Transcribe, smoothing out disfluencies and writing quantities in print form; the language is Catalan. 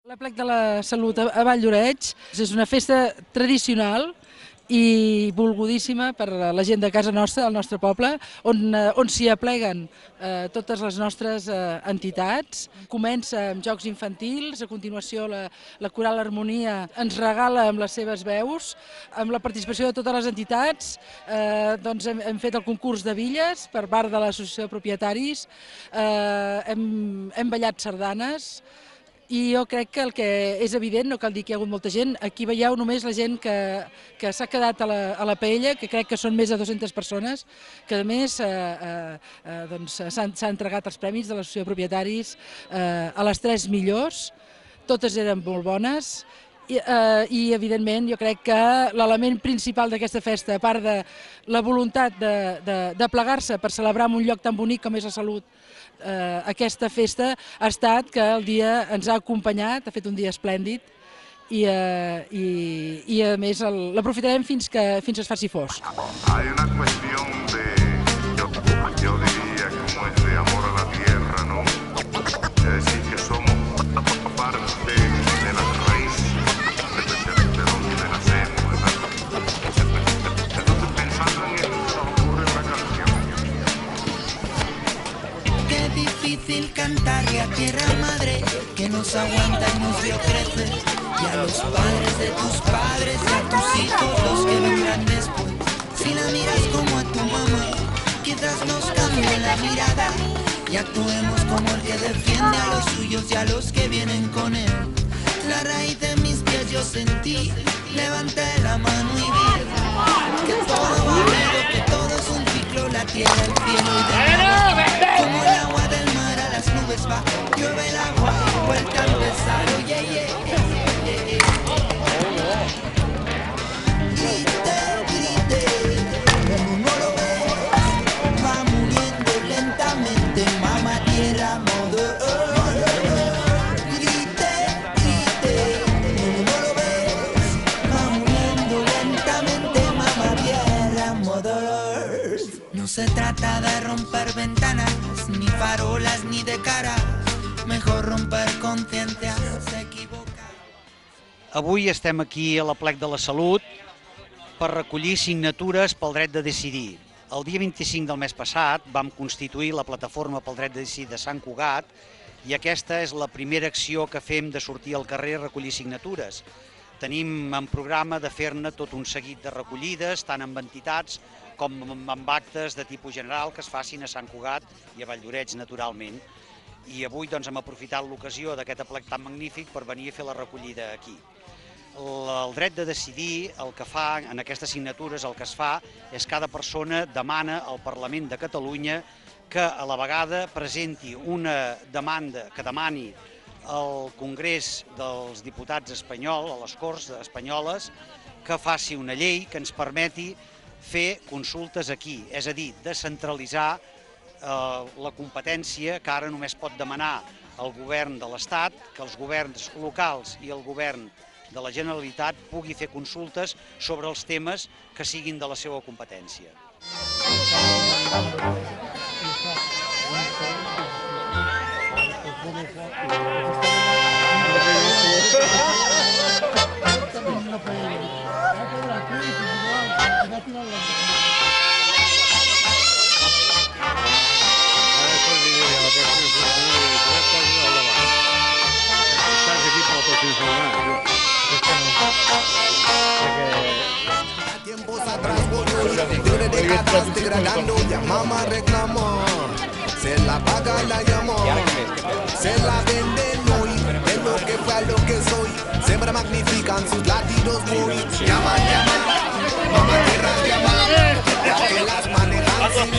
L'Aplec de la Salut a Vall d'Oreig és una festa tradicional i volgudíssima per la gent de casa nostra, del nostre poble, on s'hi apleguen totes les nostres entitats. Comença amb jocs infantils, a continuació la Coral Harmonia ens regala amb les seves veus, amb la participació de totes les entitats. Hem fet el concurs de billes per part de l'Associació de Propietaris, hem ballat sardanes. I jo crec que el que és evident, no cal dir que hi ha hagut molta gent, aquí veieu només la gent que s'ha quedat a la paella, que crec que són més de 200 persones, que a més s'han entregat els premis de l'Associació de Propietaris a les 3 millors, totes eren molt bones. I evidentment jo crec que l'element principal d'aquesta festa, a part de la voluntat de plegar-se per celebrar en un lloc tan bonic com és la Salut, aquesta festa ha estat que el dia ens ha acompanyat, ha fet un dia esplèndid i a més l'aprofitarem fins que es faci fosc. Hay una cuestión yo diría como es de amor a la tierra, ¿no? Es decir, que somos parte de las raíces, de donde nacemos, ¿verdad? Entonces pensando en esto se nos ocurre una canción. Qué difícil cantarle a tierra madre que nos aguanta y nos vio crecer, y a los padres de tus padres y a tus hijos los que vendrán después. Si la miras como a tu mamá, quizás nos cambie la mirada y actuemos como el que defiende a los suyos y a los que vienen con él. La raíz de mis pies yo sentí, levanté la mano y vi que todo va unido, que todo es un ciclo, la tierra, el cielo y demás. Como el agua del mar a las nubes va, llueve el agua y vuelta a empezar. Oye, grite, grite, no lo ves, va muriendo lentamente, mamá tierra, mother earth. Grite, grite, no lo ves, va muriendo lentamente, mamá tierra, mother earth. No se trata de romper ventanas, ni farolas, ni de cara, mejor romper conciencias, se equivoca. Avui estem aquí a l'Aplec de la Salut per recollir signatures pel dret de decidir. El dia 25 del mes passat vam constituir la plataforma pel dret de decidir de Sant Cugat i aquesta és la primera acció que fem de sortir al carrer a recollir signatures. Tenim en programa de fer-ne tot un seguit de recollides, tant amb entitats com amb actes de tipus general que es facin a Sant Cugat i a Vall d'Oreig, naturalment. I avui hem aprofitat l'ocasió d'aquest aplec tan magnífic per venir a fer la recollida aquí. El dret de decidir, el que fa en aquestes signatures, el que es fa és cada persona demana al Parlament de Catalunya que a la vegada presenti una demanda que demani al Congrés dels Diputats espanyol, a les Corts espanyoles, que faci una llei que ens permeti fer consultes aquí, és a dir, descentralitzar la competència que ara només pot demanar el govern de l'Estat, que els governs locals i el govern de la Generalitat pugui fer consultes sobre els temes que siguin de la seva competència. Tiempos atrás yo le dejaste degradando, ya mamá reclamó, se la paga la llamó, se la venden hoy, de lo que fue a lo que soy, siempre magnifican sus latidos muy, llama, llama, mamá tierra llama, que las manejan sin